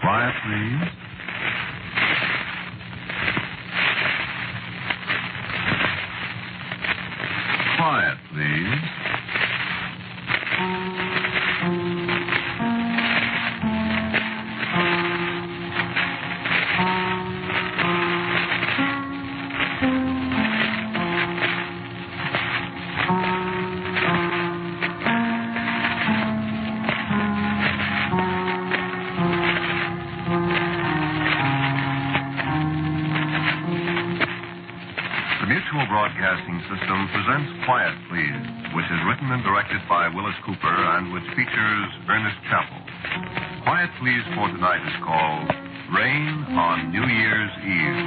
Quiet, please. Quiet, please. Broadcasting System presents Quiet, Please, which is written and directed by Willis Cooper and which features Ernest Chappell. Quiet, Please for tonight is called Rain on New Year's Eve.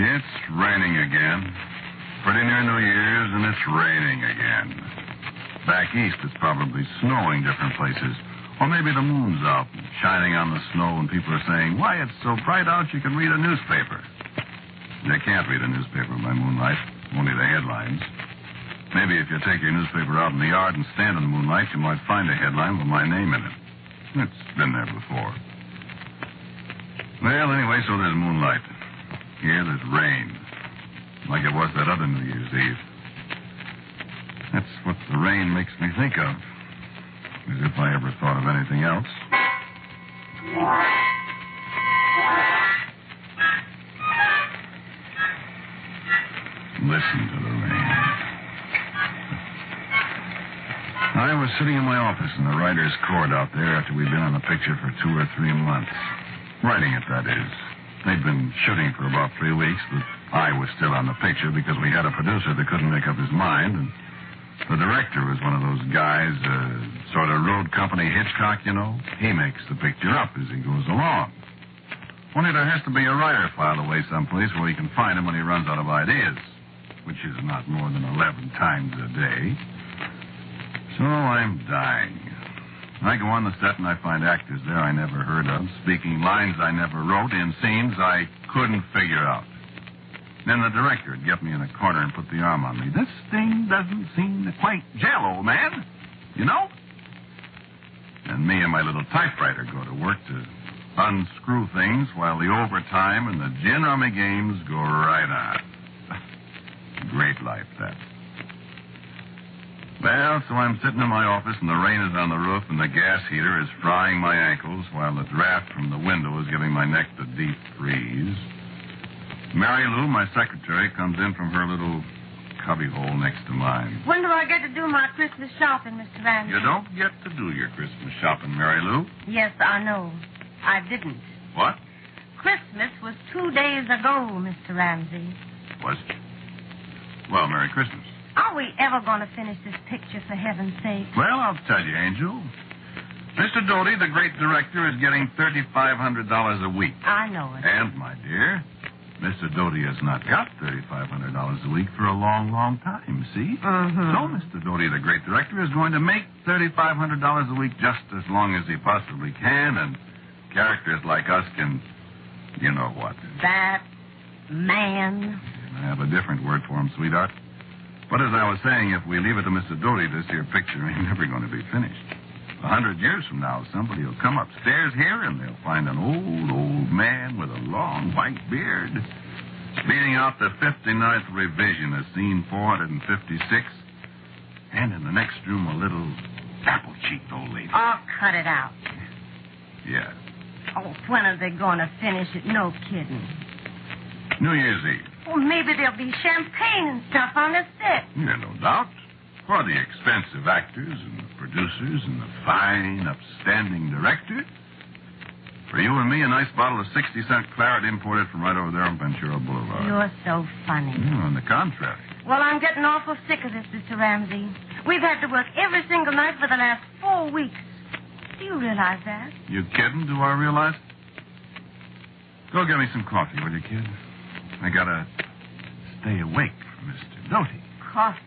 It's raining again. Pretty near New Year's, and it's raining again. Back east, it's probably snowing different places. Or maybe the moon's out, shining on the snow, and people are saying, why, it's so bright out you can read a newspaper. They can't read a newspaper by moonlight, only the headlines. Maybe if you take your newspaper out in the yard and stand in the moonlight, you might find a headline with my name in it. It's been there before. Well, anyway, so there's moonlight. Here, there's rain. Like it was that other New Year's Eve. That's what the rain makes me think of. As if I ever thought of anything else. Listen to the rain. I was sitting in my office in the writer's court out there after we'd been on the picture for 2 or 3 months. Writing it, that is. They'd been shooting for about 3 weeks, but I was still on the picture because we had a producer that couldn't make up his mind, and the director was one of those guys, sort of road company Hitchcock, you know. He makes the picture up as he goes along. Only there has to be a writer filed away someplace where he can find him when he runs out of ideas, which is not more than 11 times a day. So I'm dying. I go on the set and I find actors there I never heard of, speaking lines I never wrote, in scenes I couldn't figure out. Then the director would get me in a corner and put the arm on me. This thing doesn't seem to quite gel, old man. You know? And me and my little typewriter go to work to unscrew things while the overtime and the gin rummy games go right on. Great life, that. Well, so I'm sitting in my office and the rain is on the roof and the gas heater is frying my ankles while the draft from the window is giving my neck the deep freeze. Mary Lou, my secretary, comes in from her little cubbyhole next to mine. When do I get to do my Christmas shopping, Mr. Ramsey? You don't get to do your Christmas shopping, Mary Lou. Yes, I know. I didn't. What? Christmas was 2 days ago, Mr. Ramsey. Was? Well, Merry Christmas. Are we ever going to finish this picture, for heaven's sake? Well, I'll tell you, Angel. Mr. Doty, the great director, is getting $3,500 a week. I know it. And, my dear, Mr. Doty has not got $3,500 a week for a long, long time, see? Mm-hmm. So Mr. Doty, the great director, is going to make $3,500 a week just as long as he possibly can, and characters like us can, you know what. That man. I have a different word for him, sweetheart. But as I was saying, if we leave it to Mr. Doty, this here picture ain't never going to be finished. 100 years from now, somebody will come upstairs here and they'll find an old man with a long white beard speeding out the 59th revision of scene 456. And in the next room, a little apple-cheeked old lady. Oh, cut it out. Yeah. Oh, when are they going to finish it? No kidding. New Year's Eve. Well, maybe there'll be champagne and stuff on the set. Yeah, no doubt. For the expensive actors and the producers and the fine, upstanding director. For you and me, a nice bottle of 60-cent claret imported from right over there on Ventura Boulevard. You're so funny. On the contrary. Well, I'm getting awful sick of this, Mr. Ramsey. We've had to work every single night for the last 4 weeks. Do you realize that? You kidding? Do I realize? Go get me some coffee, will you, kid? I gotta stay awake for Mr. Doty. Coffee.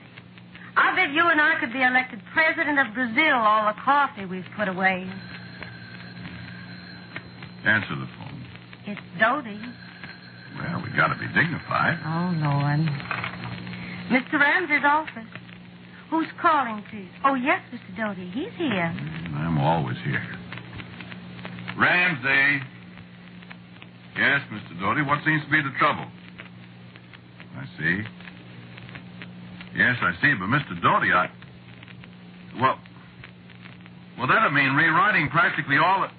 I bet you and I could be elected president of Brazil, all the coffee we've put away. Answer the phone. It's Doty. Well, we gotta be dignified. Oh, Lord. Mr. Ramsey's office. Who's calling, please? Oh, yes, Mr. Doty. He's here. I'm always here. Ramsey. Yes, Mr. Doty. What seems to be the trouble? I see. Yes, I see. But, Mr. Doty, Well, that'd mean rewriting practically all the...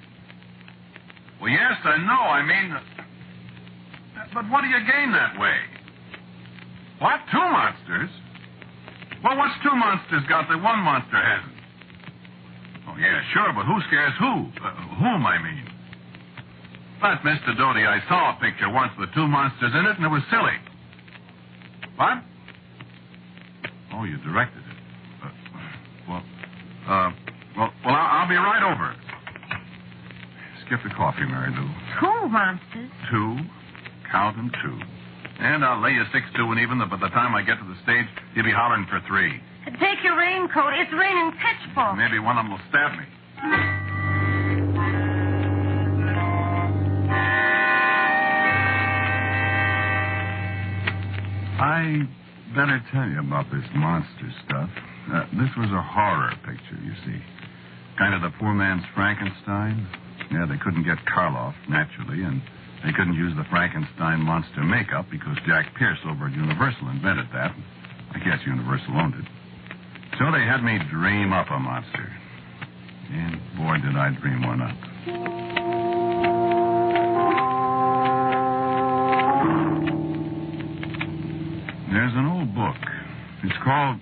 Well, yes, I know. I mean... But what do you gain that way? What? 2 monsters? Well, what's 2 monsters got that 1 monster hasn't? Oh, yeah, sure, but who scares who? Whom, I mean. But, Mr. Doty, I saw a picture once with 2 monsters in it, and it was silly. What? Oh, you directed it. I'll be right over. Skip the coffee, Mary Lou. 2 monsters? 2. Count them 2. And I'll lay you 6-2, and even by the time I get to the stage, you'll be hollering for 3. Take your raincoat. It's raining pitchforks. Maybe one of them will stab me. I better tell you about this monster stuff. This was a horror picture, you see. Kind of the poor man's Frankenstein. Yeah, they couldn't get Karloff, naturally, and they couldn't use the Frankenstein monster makeup because Jack Pierce over at Universal invented that. I guess Universal owned it. So they had me dream up a monster. And boy, did I dream one up. There's an old book. It's called...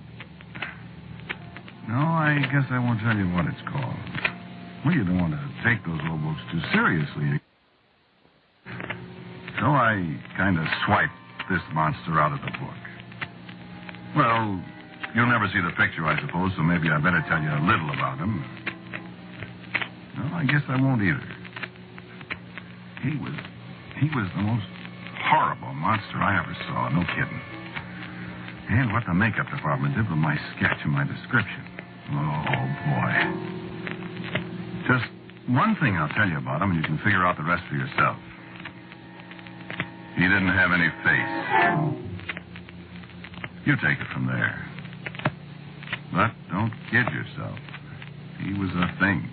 No, I guess I won't tell you what it's called. Well, you don't want to take those old books too seriously. So I kind of swiped this monster out of the book. Well, you'll never see the picture, I suppose, so maybe I better tell you a little about him. No, I guess I won't either. He was the most horrible monster I ever saw, no kidding. And what the makeup department did with my sketch and my description. Oh, boy. Just one thing I'll tell you about him, and you can figure out the rest for yourself. He didn't have any face. You take it from there. But don't kid yourself. He was a thing.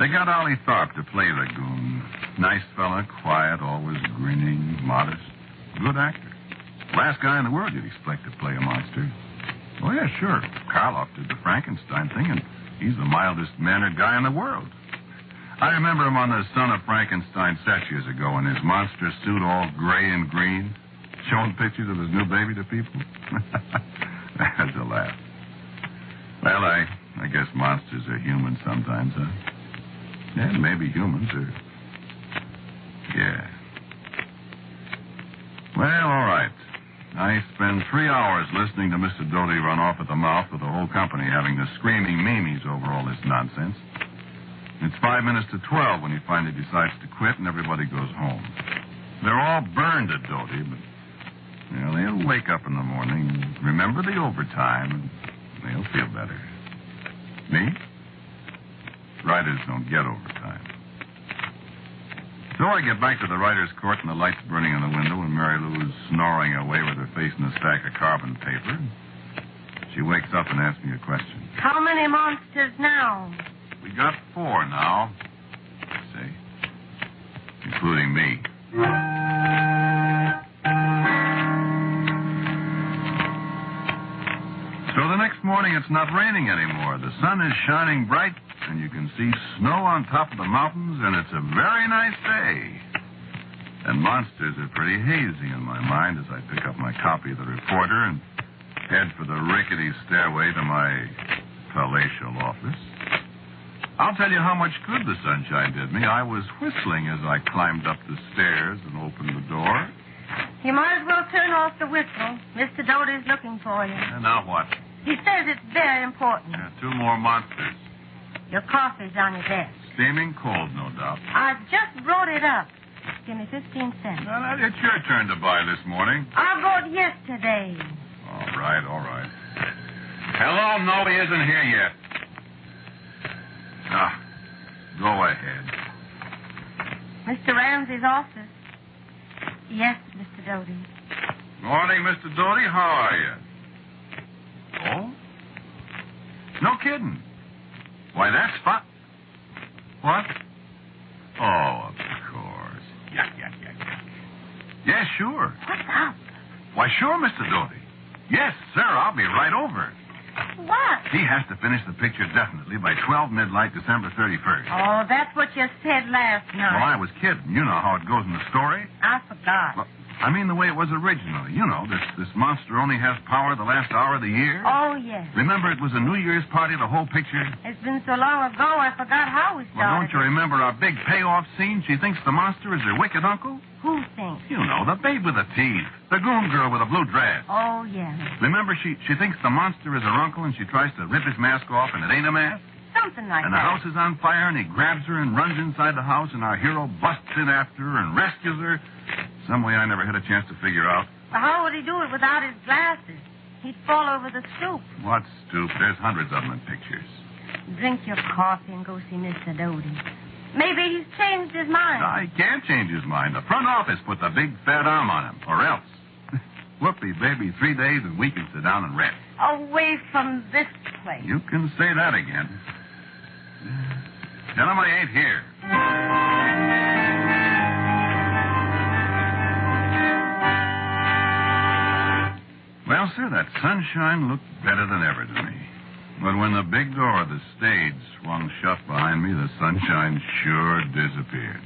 They got Ollie Tharp to play the goon. Nice fella, quiet, always grinning, modest. Good actor. Last guy in the world you'd expect to play a monster. Oh, yeah, sure. Karloff did the Frankenstein thing, and he's the mildest-mannered guy in the world. I remember him on the Son of Frankenstein set years ago in his monster suit all gray and green, showing pictures of his new baby to people. That's a laugh. Well, I guess monsters are human sometimes, huh? Yeah, maybe humans are... Yeah. Well, all right. I spend 3 hours listening to Mr. Doty run off at the mouth with the whole company having the screaming memes over all this nonsense. It's 5 minutes to 12 when he finally decides to quit and everybody goes home. They're all burned at Doty, but they'll wake up in the morning and remember the overtime and they'll feel better. Me? Writers don't get overtime. So I get back to the writer's court and the light's burning in the window and Mary Lou is snoring away with her face in a stack of carbon paper. She wakes up and asks me a question. How many monsters now? We got 4 now, say, including me. So the next morning it's not raining anymore. The sun is shining bright, and you can see snow on top of the mountains, and it's a very nice day. And monsters are pretty hazy in my mind as I pick up my copy of the Reporter and head for the rickety stairway to my palatial office. I'll tell you how much good the sunshine did me. I was whistling as I climbed up the stairs and opened the door. You might as well turn off the whistle. Mr. Doty's looking for you. And now what? He says it's very important. 2 more monsters. Your coffee's on your desk. Steaming cold, no doubt. I just brought it up. Give me 15 cents. Well, it's your turn to buy this morning. I bought yesterday. All right. Hello? No, he isn't here yet. Go ahead. Mr. Ramsey's office. Yes, Mr. Doty. Morning, Mr. Doty. How are you? Oh? No kidding. Why, that's fun. What? Oh, of course. Yeah. Yes, sure. What's up? Why, sure, Mr. Doty. Yes, sir. I'll be right over. What? He has to finish the picture definitely by 12 midnight, December 31st. Oh, that's what you said last night. Well, I was kidding. You know how it goes in the story. I forgot. Well, I mean the way it was originally. You know, this monster only has power the last hour of the year. Oh, yes. Remember, it was a New Year's party, the whole picture? It's been so long ago, I forgot how we started. Well, don't you remember our big payoff scene? She thinks the monster is her wicked uncle? Who thinks? You know, the babe with the teeth. The goon girl with a blue dress. Oh, yeah. Remember, she thinks the monster is her uncle, and she tries to rip his mask off, and it ain't a mask? Something like And the that. house is on fire, and he grabs her and runs inside the house, and our hero busts in after her and rescues her. Some way I never had a chance to figure out. Well, how would he do it without his glasses? He'd fall over the stoop. What stoop? There's hundreds of them in pictures. Drink your coffee and go see Mr. Doty. Maybe he's changed his mind. I can't change his mind. The front office put the big fat arm on him, or else. Whoopee, baby, 3 days and we can sit down and rest. Away from this place. You can say that again. Tell him I ain't here. Well, sir, that sunshine looked better than ever to me. But when the big door of the stage swung shut behind me, the sunshine sure disappeared.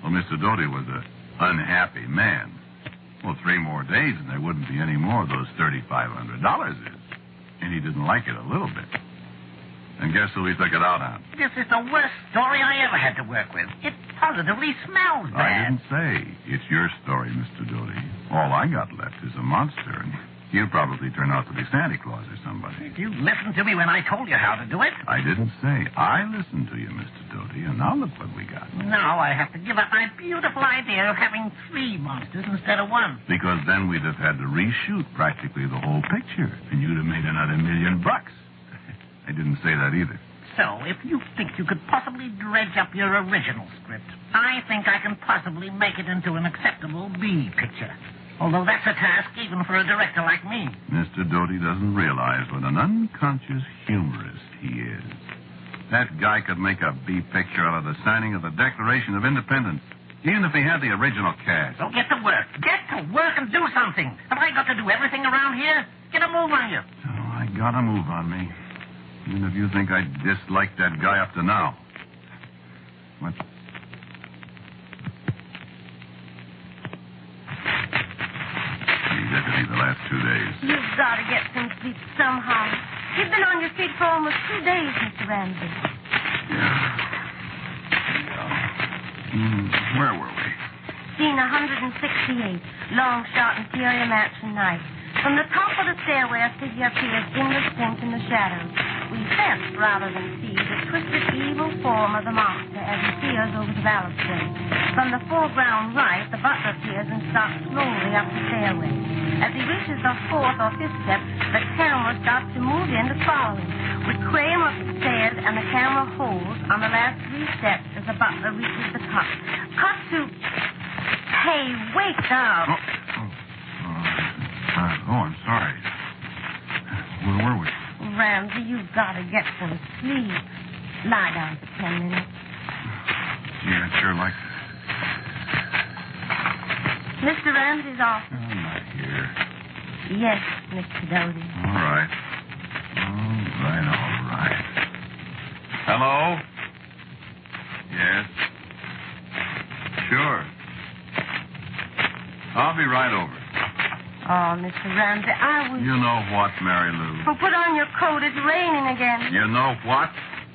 Well, Mr. Doty was an unhappy man. Well, 3 more days and there wouldn't be any more of those $3,500 is. And he didn't like it a little bit. And guess who he took it out on? This is the worst story I ever had to work with. It positively smells I bad. didn't say. It's your story, Mr. Doty. All I got left is a monster, and he'll probably turn out to be Santa Claus or somebody. Did you listen to me when I told you how to do it? I didn't say. I listened to you, Mr. Doty, and now look what we got. Now I have to give up my beautiful idea of having 3 monsters instead of 1. Because then we'd have had to reshoot practically the whole picture, and you'd have made another $1 million. I didn't say that either. So, if you think you could possibly dredge up your original script, I think I can possibly make it into an acceptable B picture. Although that's a task even for a director like me. Mr. Doty doesn't realize what an unconscious humorist he is. That guy could make a B picture out of the signing of the Declaration of Independence, even if he had the original cast. So get to work. Get to work and do something. Have I got to do everything around here? Get a move on you. Oh, I got a move on me. Even if you think I disliked that guy up to now. What? He deputy the last 2 days. You've got to get some sleep somehow. You've been on your feet for almost 2 days, Mr. Ramsey. Yeah. Where were we? Scene 168. Long shot interior mansion night. From the top of the stairway, a figure appears indistinct in the shadows. We sense, rather than see, the twisted evil form of the monster as he peers over the balustrade. From the foreground right, the butler appears and starts slowly up the stairway. As he reaches the 4th or 5th step, the camera starts to move in to follow him. We cram up the stairs, and the camera holds on the last 3 steps as the butler reaches the top. Cut to... Hey, wake up. I'm sorry. Where were we? Ramsey, you've got to get some sleep. Lie down for 10 minutes. Yeah, I'd sure like that. Mr. Ramsey's off. I'm not here. Yes, Mr. Doty. All right. Hello? Yes? Sure. I'll be right over. Oh, Mr. Ramsey, I was... You know what, Mary Lou? Well, put on your coat. It's raining again. You know what?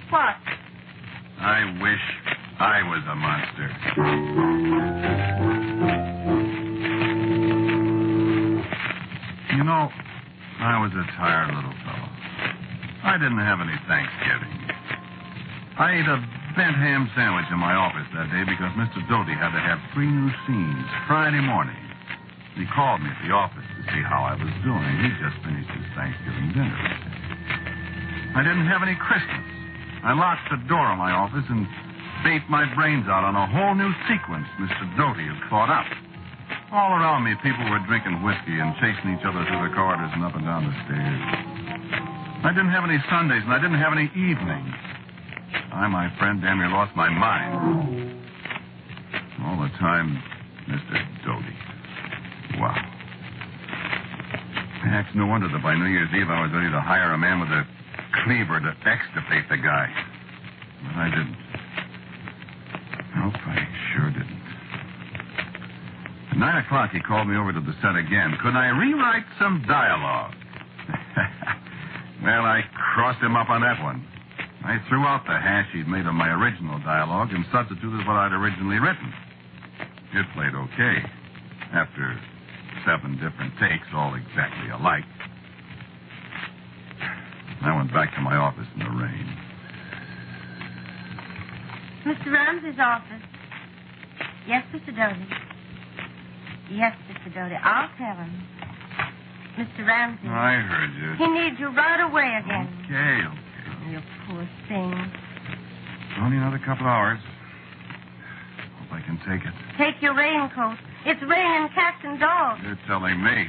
What? I wish I was a monster. You know, I was a tired little fellow. I didn't have any Thanksgiving. I ate a bent ham sandwich in my office that day because Mr. Doty had to have 3 new scenes Friday morning. He called me at the office to see how I was doing. He just finished his Thanksgiving dinner. I didn't have any Christmas. I locked the door of my office and baked my brains out on a whole new sequence Mr. Doty had thought up. All around me, people were drinking whiskey and chasing each other through the corridors and up and down the stairs. I didn't have any Sundays, and I didn't have any evenings. I, my friend, damn near lost my mind. All the time, Mr. Doty. Wow. Heck, no wonder that by New Year's Eve I was ready to hire a man with a cleaver to extirpate the guy. But I didn't. Nope, I sure didn't. At 9 o'clock, he called me over to the set again. Could I rewrite some dialogue? Well, I crossed him up on that one. I threw out the hash he'd made of my original dialogue and substituted what I'd originally written. It played okay. After 7 different takes, all exactly alike. I went back to my office in the rain. Mr. Ramsey's office. Yes, Mr. Doty. Yes, Mr. Doty. I'll tell him. Mr. Ramsey. I heard you. He needs you right away again. Okay. You poor thing. Only another couple hours. Hope I can take it. Take your raincoat. It's raining cats and dogs. You're telling me.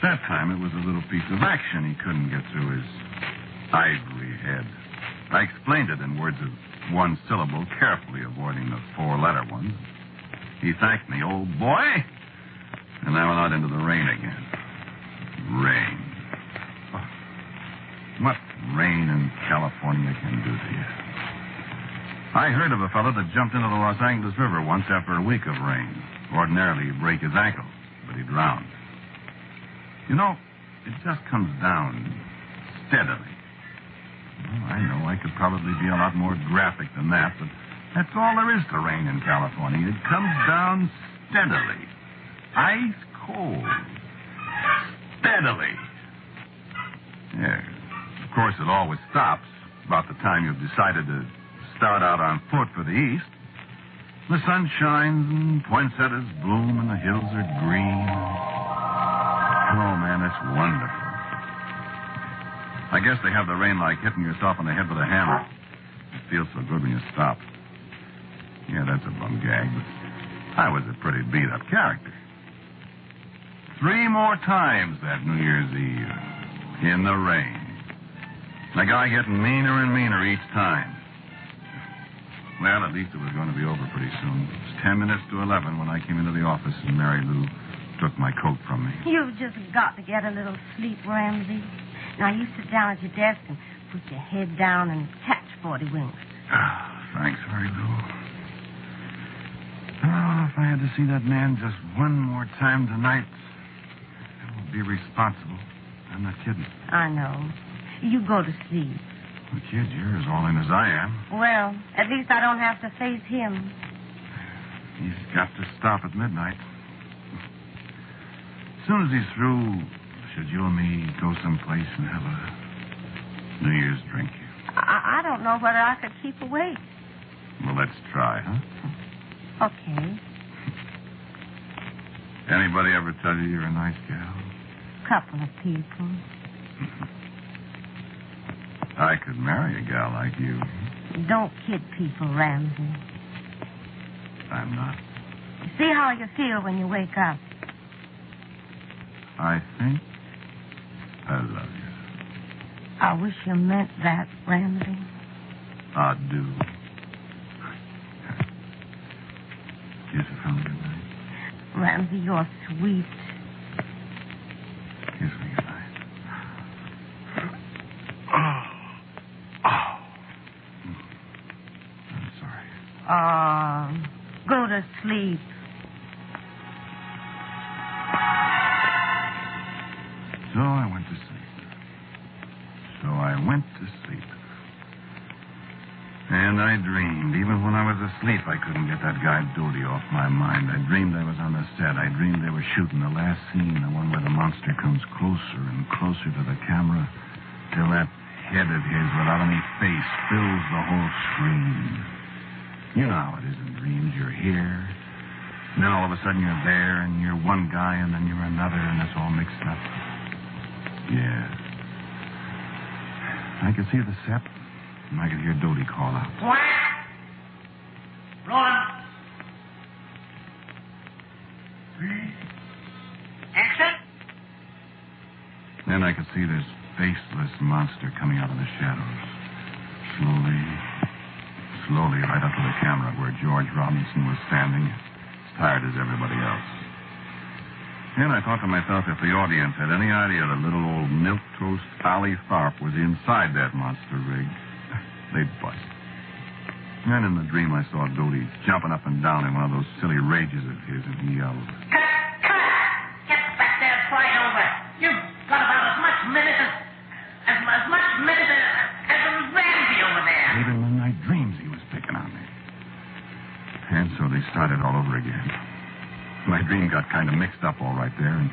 That time it was a little piece of action he couldn't get through his ivory head. I explained it in words of one syllable, carefully avoiding the 4-letter ones. He thanked me, old boy, and I went out into the rain again. Rain. Oh, what rain in California can do to you. I heard of a fellow that jumped into the Los Angeles River once after a week of rain. Ordinarily, he'd break his ankle, but he drowned. You know, it just comes down steadily. Well, I know I could probably be a lot more graphic than that, but that's all there is to rain in California. It comes down steadily. Ice cold. Steadily. Yeah. Of course, it always stops about the time you've decided to start out on foot for the east. The sun shines and poinsettias bloom and the hills are green. Oh, man, it's wonderful. I guess they have the rain like hitting yourself on the head with a hammer. It feels so good when you stop. Yeah, that's a bum gag, but I was a pretty beat-up character. 3 more times that New Year's Eve. In the rain. The guy getting meaner and meaner each time. Well, at least it was going to be over pretty soon. It was 10 minutes to 11 when I came into the office and Mary Lou took my coat from me. You've just got to get a little sleep, Ramsey. Now, you sit down at your desk and put your head down and catch 40 winks. Thanks, Mary Lou. Oh, if I had to see that man just one more time tonight, I would be responsible. I'm not kidding. I know. You go to sleep. Well, kid, you're as all in as I am. Well, at least I don't have to face him. He's got to stop at midnight. As soon as he's through, should you and me go someplace and have a New Year's drink? I don't know whether I could keep awake. Well, let's try, huh? Okay. Anybody ever tell you you're a nice gal? Couple of people. I could marry a gal like you. Don't kid people, Ramsey. I'm not. See how you feel when you wake up. I think I love you. I wish you meant that, Ramsey. I do. Kiss her from me tonight. Ramsey, you're sweet. Kiss me goodnight. I'm sorry. Go to sleep. So I went to sleep. And I dreamed. Even when I was asleep, I couldn't get that guy Doty off my mind. I dreamed I was on the set. I dreamed they were shooting the last scene, the one where the monster comes closer and closer to the camera till that head of his without any face fills the whole screen. You know how it is in dreams. You're here. And then all of a sudden you're there, and you're one guy, and then you're another, and it's all mixed up. Yeah. I could see the set, and I could hear Doty call out. Rolling. Exit. Then I could see this faceless monster coming out of the shadows. Slowly, right up to the camera where George Robinson was standing, as tired as everybody else. And I thought to myself, if the audience had any idea that little old milquetoast Allie Tharp was inside that monster rig, they'd bust. And in the dream, I saw Dodie jumping up and down in one of those silly rages of his, and he yelled, Cut! Get back there right over. You've got about as much minute as Ramsey over there. even in my dreams, he was picking on me. And so they started all over again. My dream got kind of mixed up all right there, and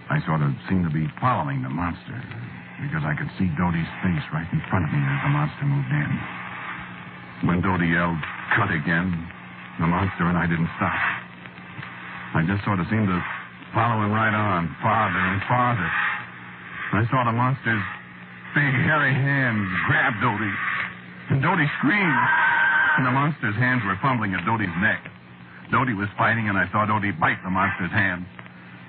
I sort of seemed to be following the monster, because I could see Dodie's face right in front of me as the monster moved in. When Dodie yelled, cut again, the monster and I didn't stop. I just sort of seemed to follow him right on, farther and farther. I saw the monster's big, hairy hands grab Dodie, and Dodie screamed, and the monster's hands were fumbling at Dodie's neck. Dodie was fighting, and I saw Dodie bite the monster's hand.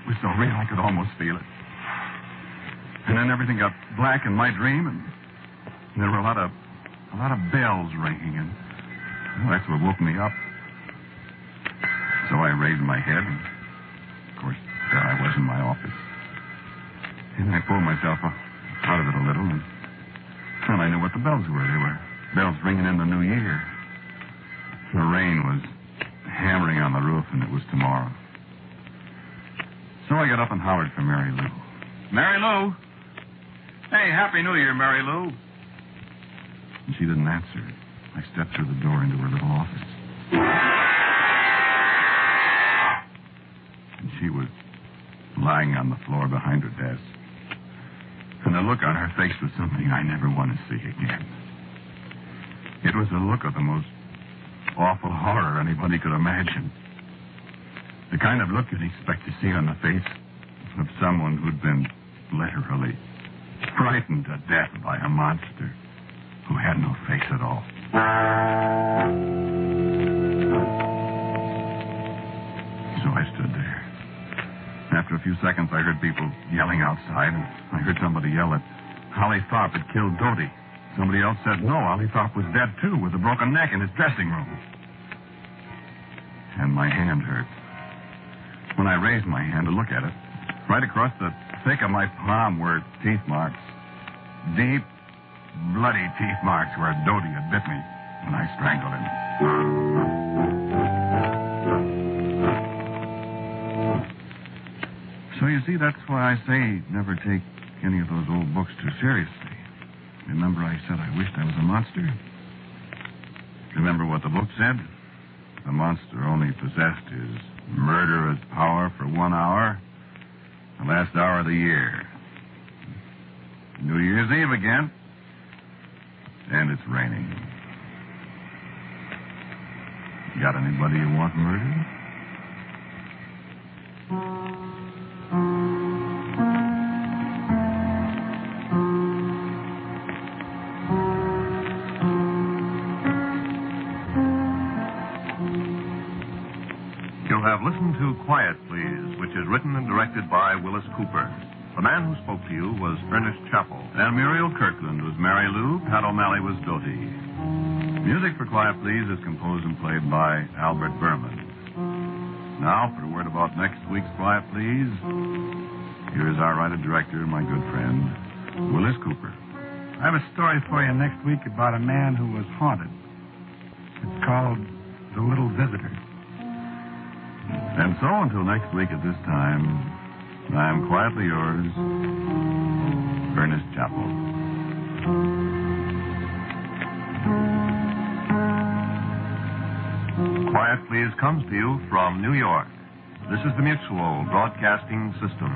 It was so real I could almost feel it. And then everything got black in my dream, and there were a lot of bells ringing, and that's what woke me up. So I raised my head, and of course, there I was in my office. And I pulled myself out of it a little, and I knew what the bells were. They were bells ringing in the new year. The rain was hammering on the roof, and it was tomorrow. So I got up and hollered for Mary Lou. Mary Lou! Hey, Happy New Year, Mary Lou. And she didn't answer. I stepped through the door into her little office. And she was lying on the floor behind her desk. And the look on her face was something I never want to see again. It was a look of the most awful horror anybody could imagine. The kind of look you'd expect to see on the face of someone who'd been literally frightened to death by a monster who had no face at all. So I stood there. After a few seconds, I heard people yelling outside, and I heard somebody yell that Holly Tharp had killed Dodie. Somebody else said, no, Holly Tharp was dead, too, with a broken neck in his dressing room. And my hand hurt. When I raised my hand to look at it, right across the thick of my palm were teeth marks. Deep, bloody teeth marks where Dodie had bit me when I strangled him. So you see, that's why I say never take any of those old books too seriously. Remember I said I wished I was a monster? Remember what the book said? The monster only possessed his murderous power for 1 hour, the last hour of the year. New Year's Eve again, and it's raining. Got anybody you want murdered? You have listened to Quiet Please, which is written and directed by Willis Cooper. The man who spoke to you was Ernest Chappell. And Muriel Kirkland was Mary Lou. Pat O'Malley was Dodie. Music for Quiet Please is composed and played by Albert Berman. Now, for a word about next week's Quiet Please, here is our writer-director, my good friend, Willis Cooper. I have a story for you next week about a man who was haunted. It's called The Little Visitor. And so, until next week at this time, I am quietly yours, Ernest Chappell. Quiet Please comes to you from New York. This is the Mutual Broadcasting System.